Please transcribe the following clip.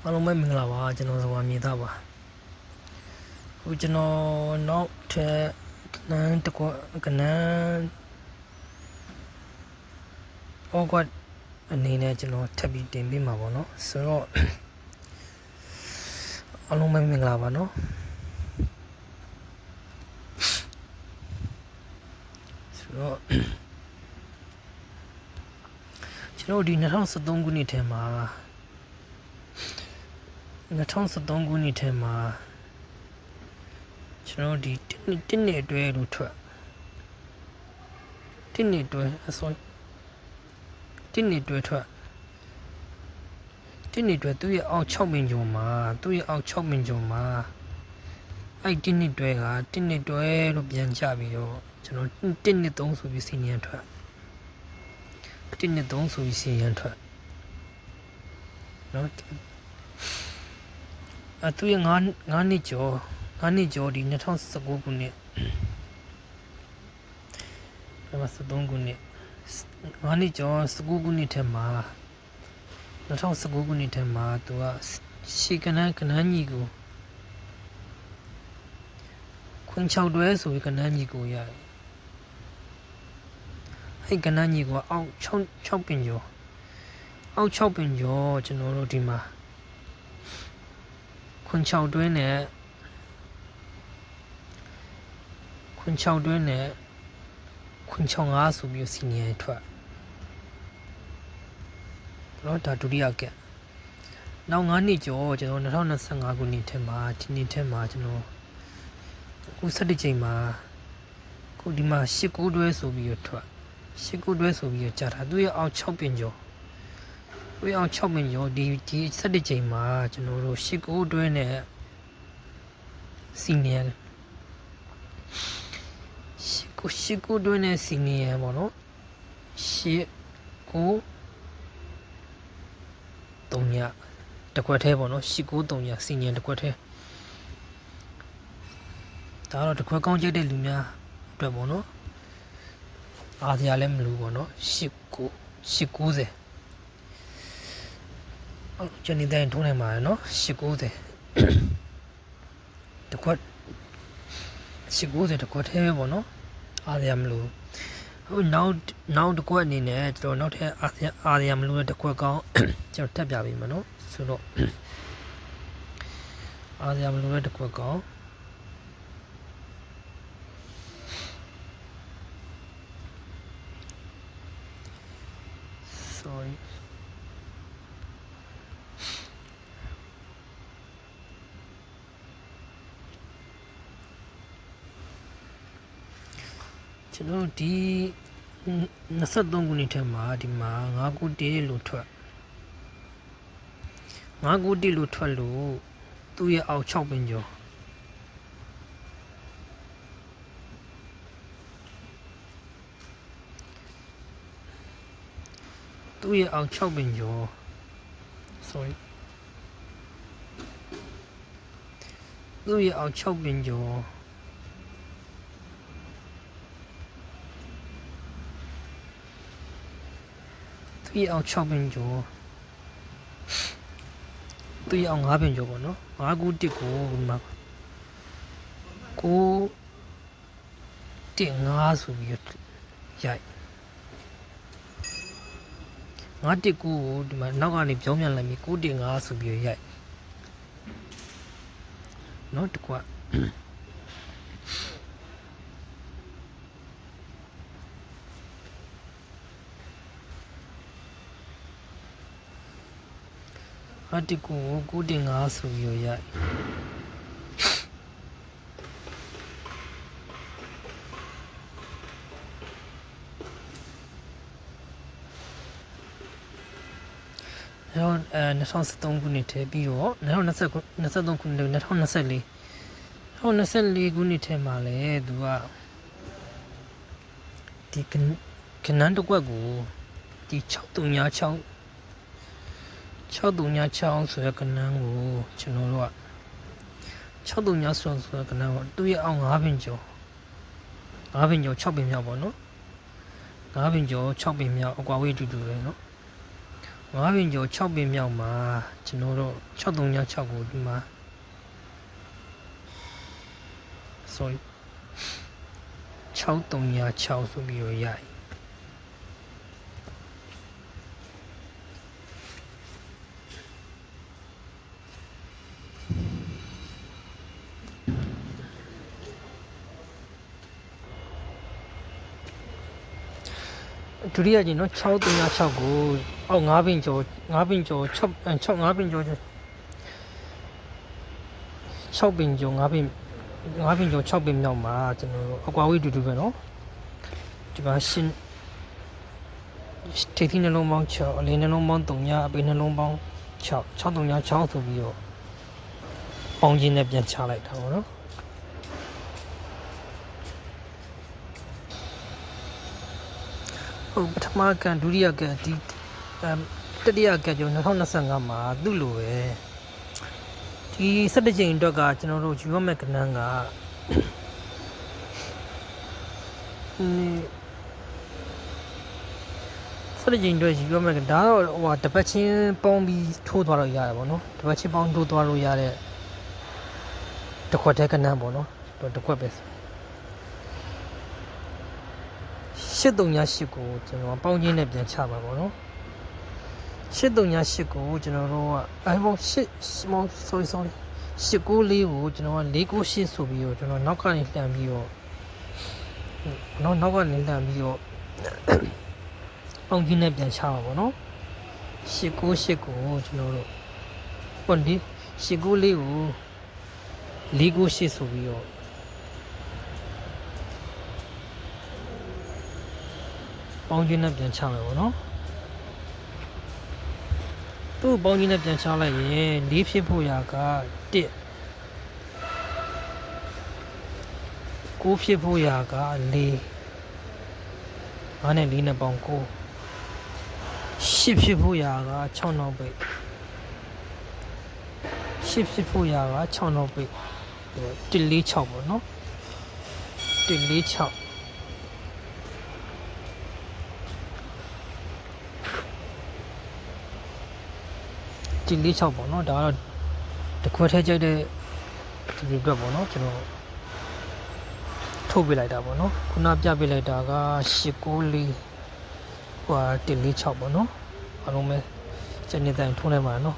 အားလုံးပဲမင်္ဂလာပါကျွန်တော်ဆိုတာမြေသားပါအခုကျွန်တော်နောက်ထပ်ကနန်းတစ်ခွက်ကနန်းဩကွက်အနေနဲ့ကျွန်တော်ထပ်ပြီးတင်ပေးမှာပေါ့နော်ဆိုတော့အားလုံးပဲမင်္ဂလာပါနော်ဆိုတော့ကျွန်တော်ဒီ2013ခုနှစ်ထဲမှာ2013ခုနှစ်ထဲမှာကျွန်တော်ဒီတစ်နှစ်အတွဲလို့ထွက်တစ်နှစ်အတွဲတစ်နှစ်အတွဲထွက်တစ်နှစ်အတွဲသူ့ရဲ့အောက်6မင်ကျော်မှာအဲ့တစ်နှစ်အတွဲကတစ်နှစ်အတွဲလို့ပြန်ကြပြီးတော့ကျွန်တော်တစ်နှစ်3ဆိုပြီးစီနီယံထွက်တစ်နှစ်3ဆိုပြီးစီနီယံထွက်နော်သူရဲ့9နှစ်ကျော်ဒီ2019ခုနှစ်2013ခုနှစ်9နှစ်ကျော်19ခုနှစ်ထဲမှာ2019ခုနှစ်ထဲမှာသူကရှေကနန်းကြီးကိုခွင်6တွဲဆိုပြီးကနန်းကြီးကိုရတယ်အဲ့ကနန်းကြီးကအောက်6ပင်ကျော်ကျွန်တော်တို့ဒီမှာခွင်6တွဲနဲ့ခွင်65ဆိုပြီးစီနီယံထွက်တော့ဒါဒုတိယကက်နောက်9နှစ်ကျော်ကျွန်တော်2025ခုနှစ်ထဲမှာဒီနှစ်ထဲမှာကျွန်တော်အခု17ချိန်မှာခုဒီမှာ19တွဲဆိုပြီးထွက်19တွဲဆိုပြီးကြာတာသူရဲ့အောက်6ပင်ကျော်ဒီ17ချိန်မှာကျွန်တော်တို့19တွဲနဲ့စီနီယံ19တွဲနဲ့စီနီယံပေါ့နော်19 3ညတကွက်သေးပေါ့နော်19 3ညစီနီယံတကွက်သေးဒါတော့တကွက်ကောင်းကြိုက်တဲ့လူများအတွက်ပေါ့နော်အားစရာလည်းမလိုပေါ့နော်890ကျွန်နေတိုင်းထုံးနိုင်ပါတယ်နော်890တကွက်890တကွက်သေးပဲပေါ့နော်အားရမလို့ဟိုနောက်တစ်ခွက်အနေနဲ့ကျွန်တော်နောက်ထပ်အားရမလို့တဲ့တစ်ခွက်ကောင်းကျွန်တော်ထပ်ပြပေးမယ်နော်ဆိုတော့အားရမလို့တဲ့တစ်ခွက်ကောင်းsorryကျွန်တော်ဒီ23ခုနှစ်ထဲမှာဒီမှာ9ခုတေးလို့ထွက်လို့သူ့ရဲ့အောက်6ပင်ကျော်sorry သူ့ရဲ့အောက်6ပင်ကျော်သူ့ရဲ့အောက်6ပင်ကျော်သူ့ရဲ့အောက်5ပင်ကျော်ပေါ့နော်5ခု1ကိုဒီမှာ9 1 5ဆိုပြီးရိုက်9 1 9ကိုဒီမှာနောက်ကနေပြောင်းပြန်လိုက်ပြီး9 1 5ဆိုပြီးရိုက်နော်တကွအတကူ9 5ဆိုပြီးရိုက်2013ခုနှစ်ထဲပြီးတော့2023ခုနှစ်2024ခုနှစ်ထဲမှာလည်းသူကဒီကနန်းတစ်ကွက်ကိုဒီ636ဆိုတဲ့ကနန်းကိုကျွန်တော်တို့က639ဆိုတဲ့ကနန်းကိုသူ့ရဲ့အောက်5ပင်ကျော်6ပင်မြောက်ပေါ့နော်5ပင်ကျော်6ပင်မြောက်အကွာဝေးတူတူပဲနော် 5 ပင်ကျော် 6 ပင်မြောက်မှာကျွန်တော်တို့636ကိုဒီမှာ sorry 636ဆိုပြီးတော့ရည်ဒုတိယကျင်နော်636ကိုအောက်5 ပင်ကျော်6 5 ပင်ကျော်6 5 ပင်ကျော်6 ပင်ကျော်5 ပင်5 ပင်ကျော်6 ပင်မြောက်မှာကျွန်တော်တို့အကွာဝေးတူတူပဲနော်ဒီမှာရှင်ထိပ်သီးနှလုံးပေါင်း6အလင်းနှလုံးပေါင်း3ညအပေနှလုံးပေါင်း6 636ဆိုပြီးတော့ပေါင်းခြင်းနဲ့ပြန်ချလိုက်တာပေါ့နော်ဟုတ်ပထမကန်ဒုတိယကန်ဒီတတိယကန်ကျော်2025မှာသူ့လိုပဲဒီ17ကြိမ်အတွက်ကကျွန်တော်တို့ယူရမယ့်ကဏ္ဍက17ကြိမ်အတွက်ယူရမယ့်ဒါတော့ဟိုတပတ်ချင်းပေါင်းပြီးထိုးသွားလို့ရတယ်ပေါ့နော်တပတ်ချင်းပေါင်းထိုးသွားလို့ရတဲ့တစ်ခွက်တဲ့ကဏ္ဍပေါ့နော်တစ်ခွက်ပဲ838ကိုကျွန်တော်ပေါင်းချင်းနဲ့ပြန်ချပါပေါ့နော်838ကိုကျွန်တော်တို့ကsorry 894ကိုကျွန်တော်က498ဆိုပြီးတော့ကျွန်တော်နောက်ကနေလှမ်းပြီးတော့နောက်ကနေလှမ်းပြီးတော့ပေါင်းချင်းနဲ့ပြန်ချပါပေါ့နော်898ကိုကျွန်တော်တို့ဟုတ်ဒီ894ကို498ဆိုပြီးတော့ပေါင်းချင်းနဲ့ပြန်ချမယ်ပေါ့နော်သူ့ပေါင်းချင်းနဲ့ပြန်ချလိုက်ရင်4ဖြစ်ဖို့ရာက1 9ဖြစ်ဖို့ရာက4 5နဲ့4နဲ့ပေါင်း9 10ဖြစ်ဖို့ရာက6နောက်ပိတ်10ဖြစ်ဖို့ရာက6နောက်ပိတ်146ပေါ့နော်146146ပေါ့နော်ဒါကတော့တစ်ခွက်ထဲကြိုက်တဲ့ဒီအတွက်ပေါ့နော်ကျွန်တော်ထုတ်ပြလိုက်တာပေါ့နော်ခုနပြပြလိုက်တာက894ဟို146ပေါ့နော်အားလုံးပဲစနေတိုင်းထိုးနေမှာနော်